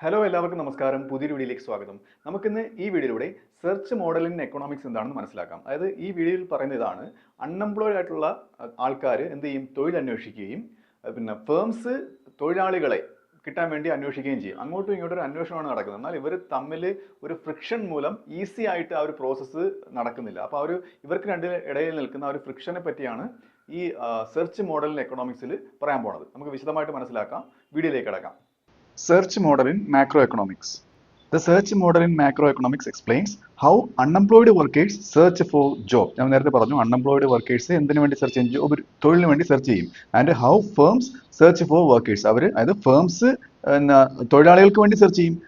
Hello എല്ലാവർക്കും നമസ്കാരം. പുതിയൊരു വീഡിയോയിലേക്ക് സ്വാഗതം. നമുക്കിന്ന് ഈ വീഡിയോയിലൂടെ സെർച്ച് മോഡൽ ഇൻ എക്കണോമിക്സ് എന്താണെന്ന് മനസ്സിലാക്കാം. അതായത് ഈ വീഡിയോയിൽ പറയുന്ന ഇതാണ്: അൺഎംപ്ലോയിഡ് ആയിട്ടുള്ള ആൾക്കാർ എന്ത് ചെയ്യും? തൊഴിൽ അന്വേഷിക്കുകയും പിന്നെ ഫേംസ് തൊഴിലാളികളെ കിട്ടാൻ വേണ്ടി അന്വേഷിക്കുകയും ചെയ്യും. അങ്ങോട്ടും ഇങ്ങോട്ടും ഒരു അന്വേഷണമാണ് നടക്കുന്നത്. എന്നാൽ ഇവർ തമ്മിൽ ഒരു ഫ്രിക്ഷൻ മൂലം ഈസി ആയിട്ട് ആ ഒരു പ്രോസസ്സ് നടക്കുന്നില്ല. അപ്പോൾ ആ ഒരു ഇവർക്ക് രണ്ട് ഇടയിൽ നിൽക്കുന്ന ആ ഒരു ഫ്രിക്ഷനെ പറ്റിയാണ് ഈ സെർച്ച് മോഡൽ ഇൻ എക്കണോമിക്സിൽ പറയാൻ പോണത്. നമുക്ക് വിശദമായിട്ട് മനസ്സിലാക്കാം. വീഡിയോയിലേക്ക് കിടക്കാം. Search model in macroeconomics. The search model in macroeconomics explains how unemployed workers search for job. ഞാൻ നേരത്തെ പറഞ്ഞു unemployed workers എന്തിനു വേണ്ടി സെർച്ച് ചെയ്യും? ജോബ് തൊഴിലിന് വേണ്ടി സെർച്ച് ചെയ്യും. And how firms search for workers. അവർ അതായത് ഫേംസ് തൊഴിലാളികൾക്ക് വേണ്ടി സെർച്ച് ചെയ്യും.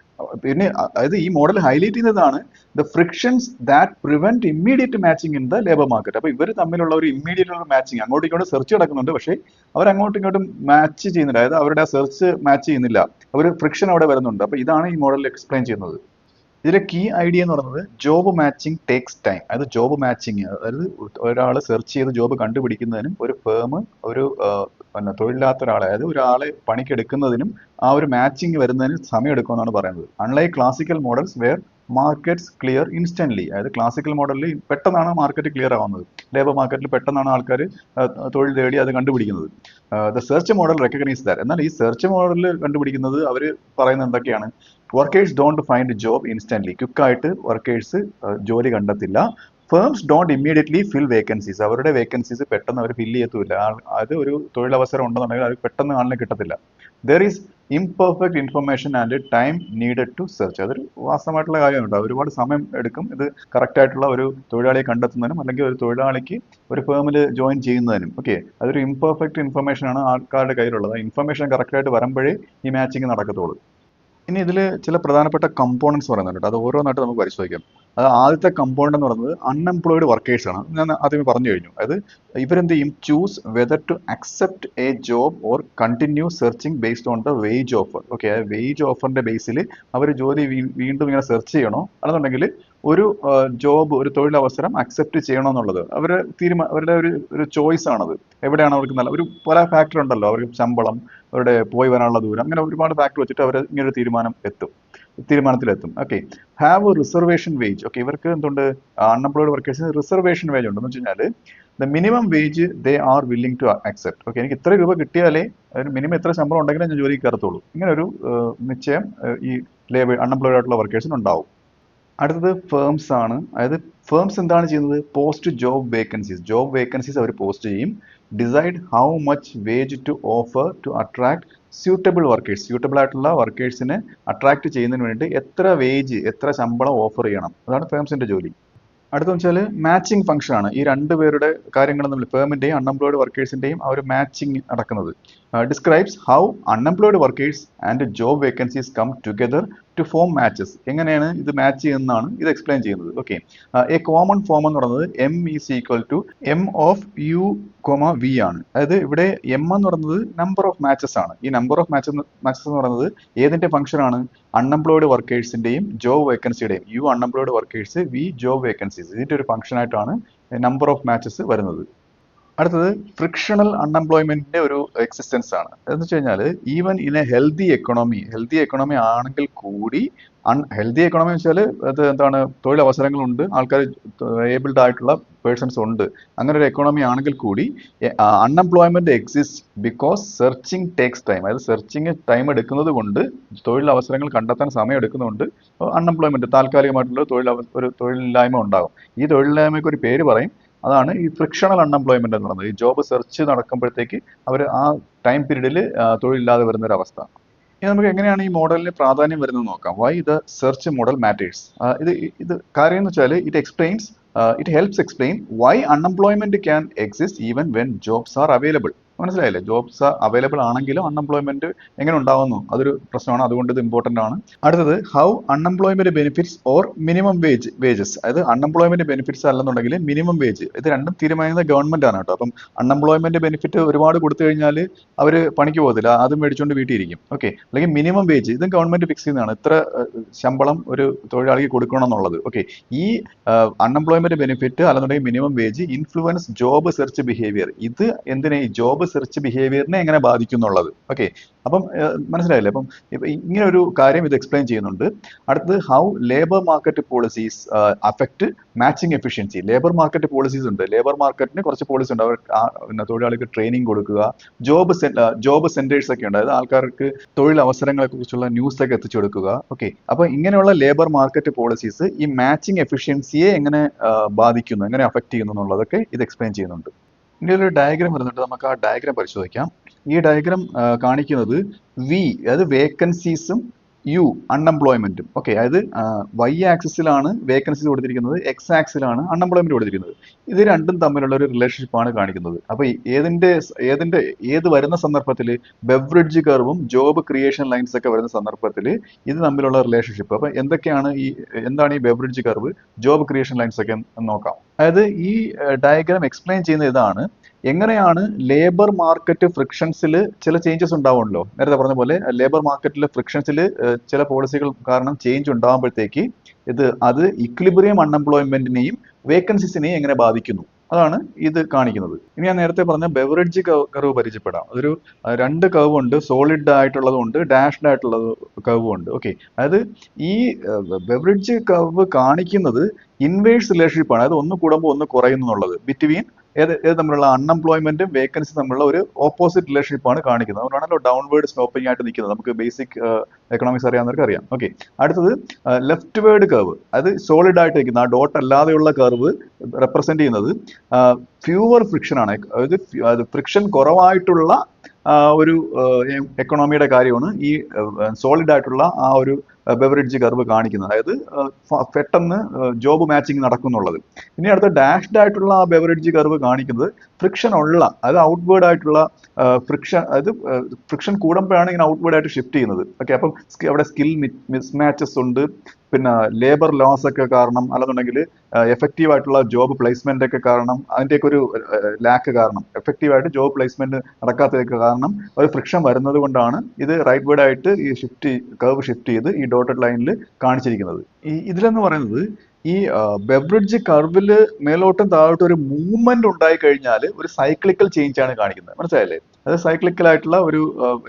പിന്നെ അതായത് ഈ മോഡൽ ഹൈലൈറ്റ് ചെയ്യുന്നതാണ് the frictions that prevent immediate matching in the labour market. അപ്പോൾ ഇവർ തമ്മിലുള്ള ഒരു ഇമ്മീഡിയറ്റ് ഉള്ള മാച്ചിങ്, അങ്ങോട്ടും ഇങ്ങോട്ടും സെർച്ച് നടക്കുന്നുണ്ട്, പക്ഷേ അവർ അങ്ങോട്ടും ഇങ്ങോട്ടും മാച്ച് ചെയ്യുന്നില്ല. അതായത് അവരുടെ ആ സെർച്ച് മാച്ച് ചെയ്യുന്നില്ല, ഒരു ഫ്രിക്ഷൻ അവിടെ വരുന്നുണ്ട്. അപ്പോൾ ഇതാണ് ഈ മോഡലിൽ എക്സ്പ്ലെയിൻ ചെയ്യുന്നത്. ഇതിലെ കീ ഐഡിയ എന്ന് പറയുന്നത് ജോബ് മാച്ചിങ് ടേക്സ് ടൈം. അതായത് ജോബ് മാച്ചിങ്, അതായത് ഒരാൾ സെർച്ച് ചെയ്ത് ജോബ് കണ്ടുപിടിക്കുന്നതിനും ഒരു ഫേം ഒരു തൊഴിലില്ലാത്ത ഒരാളെ, അതായത് ഒരാളെ പണിക്കെടുക്കുന്നതിനും ആ ഒരു മാച്ചിങ് വരുന്നതിന് സമയം എടുക്കുമെന്നാണ് പറയുന്നത്. Unlike classical models where markets clear instantly. അതായത് ക്ലാസിക്കൽ മോഡലിൽ പെട്ടെന്നാണ് മാർക്കറ്റ് ക്ലിയർ ആവുന്നത്. ലേബർ മാർക്കറ്റിൽ പെട്ടെന്നാണ് ആൾക്കാർ തൊഴിൽ തേടി അത് കണ്ടുപിടിക്കുന്നത്. The search model recognise that. എന്നാൽ ഈ സെർച്ച് മോഡലിൽ കണ്ടുപിടിക്കുന്നത് അവർ പറയുന്നത് എന്തൊക്കെയാണ്? Workers don't find job instantly. ക്വിക്കായിട്ട് വർക്കേഴ്സ് ജോലി കണ്ടെത്തില്ല. Firms don't immediately fill vacancies. അവരുടെ വേക്കൻസീസ് പെട്ടെന്ന് അവർ ഫില്ല് ചെയ്യത്തുമില്ല. അത് ഒരു തൊഴിലവസരം ഉണ്ടെന്നുണ്ടെങ്കിൽ അത് പെട്ടെന്ന് ആളിനെ കിട്ടത്തില്ല. There is imperfect information and time needed to search. അതൊരു വാസ്തവമായിട്ടുള്ള കാര്യമുണ്ട്. ഒരുപാട് സമയം എടുക്കും ഇത് കറക്റ്റ് ആയിട്ടുള്ള ഒരു തൊഴിലാളിയെ കണ്ടെത്തുന്നതിനും അല്ലെങ്കിൽ ഒരു തൊഴിലാളിക്ക് ഒരു ഫേമിൽ ജോയിൻ ചെയ്യുന്നതിനും. ഓക്കെ, അതൊരു ഇംപെർഫെക്റ്റ് ഇൻഫർമേഷൻ ആണ് ആൾക്കാരുടെ കയ്യിലുള്ളത്. ഇൻഫർമേഷൻ കറക്റ്റ് ആയിട്ട് വരുമ്പോഴേ ഈ മാച്ചിങ് നടക്കത്തുള്ളൂ. ഇനി ഇതിൽ ചില പ്രധാനപ്പെട്ട കമ്പോണൻസ് പറയുന്നുണ്ട്. അത് ഓരോന്നായിട്ട് നമുക്ക് പരിശോധിക്കാം. അത് ആദ്യത്തെ കമ്പോണന്റ് എന്ന് പറയുന്നത് അൺഎംപ്ലോയിഡ് വർക്കേഴ്സ് ആണ്. ഞാൻ ആദ്യമേ പറഞ്ഞു കഴിഞ്ഞു. അതായത് ഇവരെന്ത് ചെയ്യും? Choose whether to accept a job or continue searching based on the wage offer. Okay, wage ഓഫറിന്റെ ബേസിൽ അവർ ജോലി വീണ്ടും ഇങ്ങനെ സെർച്ച് ചെയ്യണോ, അല്ലെന്നുണ്ടെങ്കിൽ ഒരു ജോബ്, ഒരു തൊഴിലവസരം അക്സെപ്റ്റ് ചെയ്യണോ എന്നുള്ളത് അവരുടെ ഒരു ചോയ്സ് ആണത്. എവിടെയാണ് അവർക്ക് നല്ല ഒരു പല ഫാക്ടർ ഉണ്ടല്ലോ, അവർക്ക് ശമ്പളം, അവരുടെ പോയി വരാനുള്ള ദൂരം, അങ്ങനെ ഒരുപാട് ഫാക്ടർ വെച്ചിട്ട് അവർ ഇങ്ങനെ ഒരു തീരുമാനത്തിലെത്തും. Okay, have reservation wage. Okay, ഇവർക്ക് എന്തുണ്ട്? അൺഎംപ്ലോയിഡ് വർക്കേഴ്സിന് റിസർവേഷൻ വേജ് ഉണ്ട്. എന്ന് വെച്ച് കഴിഞ്ഞാൽ the minimum wage they are willing to accept. Okay, എനിക്ക് ഇത്ര രൂപ കിട്ടിയാലേ, അതിന് മിനിമം എത്ര ശമ്പളം ഉണ്ടെങ്കിലേ ഞാൻ ജോലിക്ക് കയറത്തുള്ളൂ. ഇങ്ങനെ ഒരു നിശ്ചയം ഈ അൺഎംപ്ലോയിഡ് ആയിട്ടുള്ള വർക്കേഴ്സിന് ഉണ്ടാവും. അടുത്തത് ഫേംസ് ആണ്. അതായത് ഫേംസ് എന്താണ് ചെയ്യുന്നത്? പോസ്റ്റ് ജോബ് വേക്കൻസീസ് അവർ പോസ്റ്റ് ചെയ്യും. Decide how much wage to offer to attract suitable ആയിട്ടുള്ള വർക്കേഴ്സിനെ അട്രാക്ട് ചെയ്യുന്നതിന് വേണ്ടി എത്ര ശമ്പളം ഓഫർ ചെയ്യണം. അതാണ് ഫേംസിന്റെ ജോലി. അടുത്തെന്ന് വെച്ചാൽ മാച്ചിങ് ഫംഗ്ഷൻ ആണ്. ഈ രണ്ടുപേരുടെ കാര്യങ്ങൾ തമ്മിൽ, ഫേമിന്റെയും അൺഎംപ്ലോയിഡ് വർക്കേഴ്സിന്റെയും ആ ഒരു മാച്ചിങ് നടക്കുന്നത്. Describes how unemployed workers and job vacancies come together to form matches. എങ്ങനെയാണ് ഇത് മാച്ച് ചെയ്യുന്നതാണ് ഇത് എക്സ്പ്ലെയിൻ ചെയ്യുന്നത്. ഓക്കെ, എ കോമൺ ഫോം എന്ന് പറയുന്നത് M is equal to M of U V ആണ്. അതായത് ഇവിടെ എം എന്ന് പറയുന്നത് നമ്പർ ഓഫ് മാച്ചസ് ആണ്. ഈ നമ്പർ ഓഫ് മാച്ചസ് എന്ന് പറയുന്നത് ഏതിന്റെ ഫംഗ്ഷൻ ആണ്? അൺഎംപ്ലോയിഡ് വർക്കേഴ്സിന്റെയും ജോബ് വേക്കൻസിയുടെയും. U unemployed workers, V job vacancies. ഇതിന്റെ ഒരു ഫംഗ്ഷൻ ആയിട്ടാണ് നമ്പർ ഓഫ് മാച്ചസ് വരുന്നത്. അടുത്തത് ഫ്രിക്ഷണൽ അൺഎംപ്ലോയ്മെന്റിന്റെ ഒരു എക്സിസ്റ്റൻസ് ആണ്. എന്ന് വെച്ച് കഴിഞ്ഞാൽ even in A healthy economy ആണെങ്കിൽ കൂടി, ഹെൽത്തി എക്കണോമി എന്ന് വെച്ചാൽ അത് എന്താണ്? തൊഴിലവസരങ്ങളുണ്ട്, ആൾക്കാർ ഏബിൾഡ് ആയിട്ടുള്ള പേഴ്സൺസ് ഉണ്ട്. അങ്ങനെ ഒരു എക്കണോമി ആണെങ്കിൽ കൂടി unemployment exist because searching takes time. അതായത് സെർച്ചിങ് ടൈം എടുക്കുന്നത് കൊണ്ട്, തൊഴിലവസരങ്ങൾ കണ്ടെത്താൻ സമയം എടുക്കുന്നതുകൊണ്ട് അൺഎംപ്ലോയ്മെന്റ്, താൽക്കാലികമായിട്ടുള്ള ഒരു തൊഴിലില്ലായ്മ ഉണ്ടാകും. ഈ തൊഴിലില്ലായ്മയ്ക്ക് ഒരു പേര് പറയും. അതാണ് ഈ ഫ്രിക്ഷണൽ അൺഎംപ്ലോയ്മെന്റ് എന്ന് പറയുന്നത്. ഈ ജോബ് സെർച്ച് നടക്കുമ്പോഴത്തേക്ക് അവർ ആ ടൈം പീരീഡിൽ തൊഴിലില്ലാതെ വരുന്ന ഒരു അവസ്ഥ. ഇനി നമുക്ക് എങ്ങനെയാണ് ഈ മോഡലിന് പ്രാധാന്യം വരുന്നത് നോക്കാം. Why the search model matters. ഇത് കാര്യം എന്ന് വെച്ചാൽ it helps explain why unemployment can exist even when jobs are available. മനസ്സിലായില്ലേ? ജോബ്സ് അവൈലബിൾ ആണെങ്കിലും അൺഎംപ്ലോയ്മെന്റ് എങ്ങനെ ഉണ്ടാവുന്നു, അതൊരു പ്രശ്നമാണ്. അതുകൊണ്ട് ഇത് ഇമ്പോർട്ടന്റ് ആണ്. അടുത്തത് how unemployment benefits or minimum wages. അതായത് അൺഎംപ്ലോയ്മെന്റ് ബെനിഫിറ്റ്സ് അല്ലെന്നുണ്ടെങ്കിൽ മിനിമം വേജ്, ഇത് രണ്ടും തീരുമാനിക്കുന്നത് ഗവൺമെന്റ് ആണ് കേട്ടോ. അപ്പം അൺഎംപ്ലോയ്മെന്റ് ബെനിഫിറ്റ് ഒരുപാട് കൊടുത്തു കഴിഞ്ഞാൽ അവർ പണിക്ക് പോകത്തില്ല, അതും മേടിച്ചുകൊണ്ട് വീട്ടിൽ ഇരിക്കും. ഓക്കെ, അല്ലെങ്കിൽ മിനിമം വേജ്, ഇതും ഗവൺമെന്റ് ഫിക്സ് ചെയ്യുന്നതാണ്. ഇത്ര ശമ്പളം ഒരു തൊഴിലാളിക്ക് കൊടുക്കണം എന്നുള്ളത്. ഓക്കെ, ഈ അൺഎംപ്ലോയ്മെന്റ് ബെനിഫിറ്റ് അല്ലെന്നുണ്ടെങ്കിൽ minimum wage influence job search behaviour. ഇത് എന്തിനെ? ഈ ജോബ് ജോബ് സെർച്ച് ബിഹേവിയറിനെ എങ്ങനെ ബാധിക്കും എന്നുള്ളത്. ഓക്കെ, അപ്പം മനസ്സിലായില്ലേ? അപ്പം ഇങ്ങനെ ഒരു കാര്യം ഇത് എക്സ്പ്ലെയിൻ ചെയ്യുന്നുണ്ട്. അടുത്തത് how labour market policies affect matching efficiency. Labour market policies ഉണ്ട്. ലേബർ മാർക്കറ്റിന് കുറച്ച് പോളിസി ഉണ്ട്. അവർ തൊഴിലാളികൾക്ക് ട്രെയിനിങ് കൊടുക്കുക, ജോബ് സെന്റേഴ്സ് ഒക്കെ ഉണ്ട്, അതായത് ആൾക്കാർക്ക് തൊഴിൽ അവസരങ്ങളെ കുറിച്ചുള്ള ന്യൂസ് ഒക്കെ എത്തിച്ചു കൊടുക്കുക. ഓക്കെ, അപ്പൊ ഇങ്ങനെയുള്ള ലേബർ മാർക്കറ്റ് പോളിസീസ് ഈ മാച്ചിങ് എഫിഷ്യൻസിയെ എങ്ങനെ ബാധിക്കുന്നു, എങ്ങനെ അഫക്ട് ചെയ്യുന്നു എന്നുള്ളതൊക്കെ ഇത് എക്സ്പ്ലെയിൻ ചെയ്യുന്നുണ്ട്. ഇനി ഒരു ഡയഗ്രാം വരുന്നുണ്ട്, നമുക്ക് ആ ഡയഗ്രാം പരിശോധിക്കാം. ഈ ഡയഗ്രാം കാണിക്കുന്നത് വി, അതായത് വേക്കൻസീസും യു അൺഎംപ്ലോയ്മെന്റും. ഓക്കെ, അതായത് വൈ ആക്സിസിലാണ് വേക്കൻസീസ് കൊടുത്തിരിക്കുന്നത്, എക്സ് ആക്സിലാണ് അൺഎംപ്ലോയ്മെന്റ് കൊടുത്തിരിക്കുന്നത്. ഇത് രണ്ടും തമ്മിലുള്ള ഒരു റിലേഷൻഷിപ്പാണ് കാണിക്കുന്നത്. അപ്പൊ ഏത് വരുന്ന സന്ദർഭത്തിൽ ബെവറേജ് കർവും ജോബ് ക്രിയേഷൻ ലൈൻസ് ഒക്കെ വരുന്ന സന്ദർഭത്തിൽ ഇത് തമ്മിലുള്ള റിലേഷൻഷിപ്പ്. അപ്പൊ എന്താണ് ഈ beverage curve, job creation lines ഒക്കെ നോക്കാം. അതായത് ഈ ഡയഗ്രാം എക്സ്പ്ലെയിൻ ചെയ്യുന്ന ഇതാണ്, എങ്ങനെയാണ് ലേബർ മാർക്കറ്റ് ഫ്രിക്ഷൻസിൽ ചില ചേഞ്ചസ് ഉണ്ടാവുമല്ലോ. നേരത്തെ പറഞ്ഞ പോലെ ലേബർ മാർക്കറ്റിലെ ഫ്രിക്ഷൻസിൽ ചില പോളിസികൾ കാരണം ചേഞ്ച് ഉണ്ടാകുമ്പോഴത്തേക്ക് അത് ഇക്വിലിബ്രിയം അൺഎംപ്ലോയ്മെന്റിനെയും വേക്കൻസീസിനെയും എങ്ങനെ ബാധിക്കുന്നു, അതാണ് ഇത് കാണിക്കുന്നത്. ഇനി ഞാൻ നേരത്തെ പറഞ്ഞ ബെവറേജ് കർവ് പരിചയപ്പെടാം. അതൊരു 2 കർവ് ഉണ്ട്, സോളിഡ് ആയിട്ടുള്ളതും ഉണ്ട്, ഡാഷ്ഡ് ആയിട്ടുള്ള കർവും ഉണ്ട്. ഓക്കെ, അതായത് ഈ ബെവറേജ് കർവ് കാണിക്കുന്നത് ഇൻവേഴ്സ് റിലേഷൻഷിപ്പ് ആണ്. അതായത് ഒന്ന് കൂടുമ്പോൾ ഒന്ന് കുറയുന്നു എന്നുള്ളത് ബിറ്റ്വീൻ ഏത് തമ്മിലുള്ള അൺഎംപ്ലോയ്മെന്റും വേക്കൻസി തമ്മിലുള്ള ഒരു ഓപ്പോസിറ്റ് റിലേഷൻഷിപ്പ് ആണ് കാണിക്കുന്നത്. അതുകൊണ്ടാണല്ലോ ഡൗൺവേർഡ് സ്ലോപ്പിംഗ് ആയിട്ട് നിൽക്കുന്നത്. നമുക്ക് ബേസിക് എക്കണോമിക്സ് അറിയാവുന്നവർക്ക് അറിയാം. ഓക്കെ, അടുത്തത് ലെഫ്റ്റ് വേർഡ് കർവ്, അത് സോളിഡ് ആയിട്ട് നിൽക്കുന്ന ആ ഡോട്ട് അല്ലാതെയുള്ള കർവ് റെപ്രസെന്റ് ചെയ്യുന്നത് ഫ്യൂവർ ഫ്രിക്ഷൻ ആണ്. അതായത് ഫ്രിക്ഷൻ കുറവായിട്ടുള്ള ഒരു എക്കണോമിയുടെ കാര്യമാണ് ഈ സോളിഡ് ആയിട്ടുള്ള ആ ഒരു ബെവറേജ് കർവ് കാണിക്കുന്നത്. അതായത് പെട്ടെന്ന് ജോബ് മാച്ചിങ് നടക്കുന്നുള്ളത്. ഇനി അടുത്ത ഡാഷ്ഡ് ആയിട്ടുള്ള ആ ബെവറേജ് കർവ് കാണിക്കുന്നത് ഫ്രിക്ഷൻ ഉള്ള, അതായത് ഔട്ട്വേർഡ് ആയിട്ടുള്ള ഫ്രിക്ഷൻ കൂടുമ്പോഴാണ് ഇങ്ങനെ ഔട്ട്വേർഡ് ആയിട്ട് ഷിഫ്റ്റ് ചെയ്യുന്നത്. ഓക്കെ, അപ്പം അവിടെ സ്കിൽ മിസ്മാച്ചസ് ഉണ്ട്, പിന്നെ ലേബർ ലോസ് ഒക്കെ കാരണം, അല്ലെന്നുണ്ടെങ്കിൽ എഫക്റ്റീവ് ആയിട്ടുള്ള ജോബ് പ്ലേസ്മെന്റ് ഒക്കെ കാരണം, അതിൻ്റെയൊക്കെ ഒരു ലാക്ക് കാരണം, എഫക്റ്റീവായിട്ട് ജോബ് പ്ലേസ്മെന്റ് നടക്കാത്തതൊക്കെ കാരണം ഒരു ഫ്രിക്ഷൻ വരുന്നത് കൊണ്ടാണ് ഇത് റൈറ്റ് വേർഡ് ആയിട്ട് ഈ കർവ് ഷിഫ്റ്റ് ചെയ്ത് ഈ ഡോട്ടഡ് ലൈനിൽ കാണിച്ചിരിക്കുന്നത്. ഇതിലെന്ന് പറയുന്നത് ഈ ബെവറേജ് കർവിൽ മേലോട്ടും താഴോട്ടും ഒരു മൂവ്മെന്റ് ഉണ്ടായി കഴിഞ്ഞാൽ ഒരു സൈക്ലിക്കൽ ചേഞ്ച് ആണ് കാണിക്കുന്നത്. മനസ്സിലായില്ലേ? അത് സൈക്ലിക്കൽ ആയിട്ടുള്ള ഒരു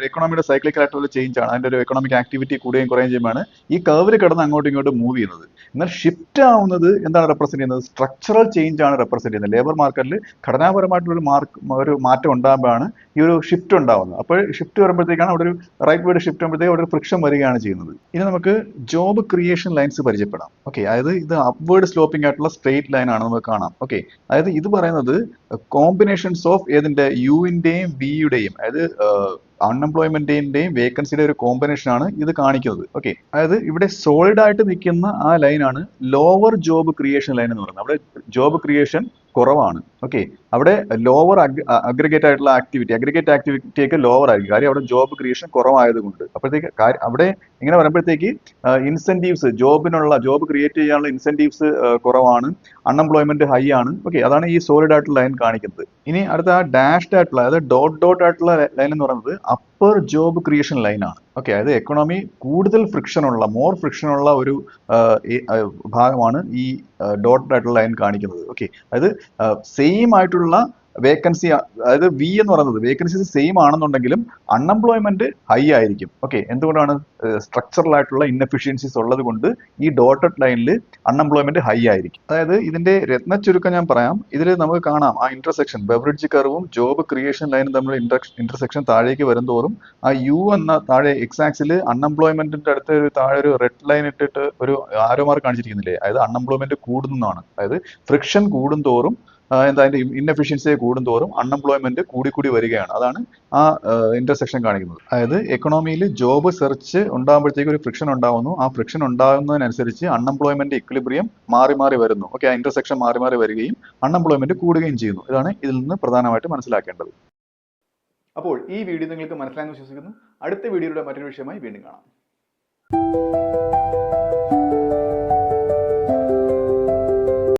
എക്കണോമിയുടെ സൈക്ലിക്കൽ ആയിട്ടുള്ള ഒരു ചേഞ്ച് ആണ്. അതിന്റെ ഒരു എക്കണോമിക് ആക്ടിവിറ്റി കൂടുകയും കുറയുകയും ചെയ്യുമ്പോഴാണ് ഈ കർവിൽ കിടന്ന് അങ്ങോട്ടും ഇങ്ങോട്ടും മൂവ് ചെയ്യുന്നത്. എന്നാൽ ഷിഫ്റ്റ് ആവുന്നത് എന്താണ് റെപ്രസെന്റ് ചെയ്യുന്നത്? സ്ട്രക്ചറൽ ചേഞ്ച് ആണ് റെപ്രസെന്റ് ചെയ്യുന്നത്. ലേബർ മാർക്കറ്റിൽ ഘടനാപരമായിട്ടുള്ള ഒരു മാറ്റം ഉണ്ടാകുമ്പോഴാണ് ഈ ഒരു ഷിഫ്റ്റ് ഉണ്ടാവുന്നത്. അപ്പോൾ ഷിഫ്റ്റ് വരുമ്പോഴത്തേക്കാണ് അവിടെ ഒരു റൈറ്റ് വേർഡ് ഷിഫ്റ്റ് ആകുമ്പോഴത്തേക്ക് അവിടെ ഒരു ഫ്രിക്ഷൻ വരികയാണ് ചെയ്യുന്നത്. ഇനി നമുക്ക് ജോബ് ക്രിയേഷൻ ലൈൻസ് പരിചയപ്പെടാം. ഓക്കെ, അതായത് ഇത് അപ്വേർഡ് സ്ലോപ്പിംഗ് ആയിട്ടുള്ള സ്ട്രെയിറ്റ് ലൈൻ ആണ്, നമുക്ക് കാണാം. ഓക്കെ, അതായത് ഇത് പറയുന്നത് കോമ്പിനേഷൻസ് ഓഫ് ഏതിന്റെ യുവിന്റെയും വിയുടെയും, അതായത് അൺഎംപ്ലോയ്മെന്റിന്റെയും വേക്കൻസിയുടെ ഒരു കോമ്പിനേഷൻ ആണ് ഇത് കാണിക്കുന്നത്. ഓക്കെ, അതായത് ഇവിടെ സോളിഡ് ആയിട്ട് നിൽക്കുന്ന ആ ലൈനാണ് ലോവർ ജോബ് ക്രിയേഷൻ ലൈൻ എന്ന് പറയുന്നത്. അവിടെ ജോബ് ക്രിയേഷൻ കുറവാണ്. ഓക്കെ, അവിടെ ലോവർ അഗ്രിഗേറ്റ് ആയിട്ടുള്ള അഗ്രിഗേറ്റ് ആക്ടിവിറ്റി ഒക്കെ ലോവർ ആയിരിക്കും. കാര്യം അവിടെ ജോബ് ക്രിയേഷൻ കുറവായതുകൊണ്ട്. അപ്പോഴത്തേക്ക് അവിടെ ഇങ്ങനെ വരുമ്പോഴത്തേക്ക് ഇൻസെന്റീവ്സ്, ജോബ് ക്രിയേറ്റ് ചെയ്യാനുള്ള ഇൻസെന്റീവ്സ് കുറവാണ്, അൺഎംപ്ലോയ്മെന്റ് ഹൈ ആണ്. ഓക്കെ, അതാണ് ഈ സോളിഡ് ആയിട്ടുള്ള ലൈൻ കാണിക്കുന്നത്. ഇനി അടുത്ത ആ ഡാഷ്ഡ് ആയിട്ടുള്ള, അതായത് ഡോട്ട് ആയിട്ടുള്ള ലൈൻ എന്ന് പറയുന്നത് അപ്പർ ജോബ് ക്രിയേഷൻ ലൈൻ ആണ്. ഓക്കെ, അതായത് എക്കണോമി കൂടുതൽ മോർ ഫ്രിക്ഷൻ ഉള്ള ഒരു ഭാഗമാണ് ഈ ഡോട്ടഡ് ആയിട്ടുള്ള ലൈൻ കാണിക്കുന്നത്. ഓക്കെ, അതായത് സെയിം ആയിട്ടുള്ള വേക്കൻസി, അതായത് വി എന്ന് പറയുന്നത് വേക്കൻസീസ് സെയിം ആണെന്നുണ്ടെങ്കിലും അൺഎംപ്ലോയ്മെന്റ് ഹൈ ആയിരിക്കും. ഓക്കെ, എന്തുകൊണ്ടാണ്? സ്ട്രക്ചറൽ ആയിട്ടുള്ള ഇൻഎഫിഷ്യൻസീസ് ഉള്ളത് കൊണ്ട് ഈ ഡോട്ടഡ് ലൈനിൽ അൺഎംപ്ലോയ്മെന്റ് ഹൈ ആയിരിക്കും. അതായത് ഇതിന്റെ രത്ന ചുരുക്കം ഞാൻ പറയാം. ഇതിൽ നമുക്ക് കാണാം ആ ഇന്റർസെക്ഷൻ, ബെവറേജ് കർവും ജോബ് ക്രിയേഷൻ ലൈനും തമ്മിലുള്ള ഇന്റർസെക്ഷൻ താഴേക്ക് വരുന്തോറും ആ യു എന്ന താഴെ എക്സ് ആക്സിൽ അൺഎംപ്ലോയ്മെന്റിന്റെ അടുത്ത് താഴെ ഒരു റെഡ് ലൈൻ ഇട്ടിട്ട് ഒരു ആരോ മാർക്ക് കാണിച്ചിരിക്കുന്നില്ലേ? അതായത് അൺഎംപ്ലോയ്മെന്റ് കൂടുന്നതാണ്. അതായത് ഫ്രിക്ഷൻ കൂടുന്തോറും അതിന്റെ ഇൻഎഫിഷ്യൻസി കൂടുന്തോറും അൺഎംപ്ലോയ്മെന്റ് കൂടി വരികയാണ്. അതാണ് ആ ഇന്റർസെക്ഷൻ കാണിക്കുന്നത്. അതായത് എക്കണോമിയിൽ ജോബ് സെർച്ച് ഉണ്ടാകുമ്പോഴത്തേക്ക് ഒരു ഫ്രിക്ഷൻ ഉണ്ടാകുന്നു. ആ ഫ്രിക്ഷൻ ഉണ്ടാകുന്നതിനനുസരിച്ച് അൺഎംപ്ലോയ്മെന്റ് ഇക്വിലിബ്രിയം മാറി വരുന്നു. ഓക്കെ, ആ ഇന്റർസെക്ഷൻ മാറി വരികയും അൺഎംപ്ലോയ്മെന്റ് കൂടുകയും ചെയ്യുന്നു. ഇതാണ് ഇതിൽ നിന്ന് പ്രധാനമായിട്ട് മനസ്സിലാക്കേണ്ടത്. അപ്പോൾ ഈ വീഡിയോ നിങ്ങൾക്ക് മനസ്സിലായെന്ന് വിശ്വസിക്കുന്നു. അടുത്ത വീഡിയോയുടെ മറ്റൊരു വിഷയമായി വീണ്ടും കാണാം.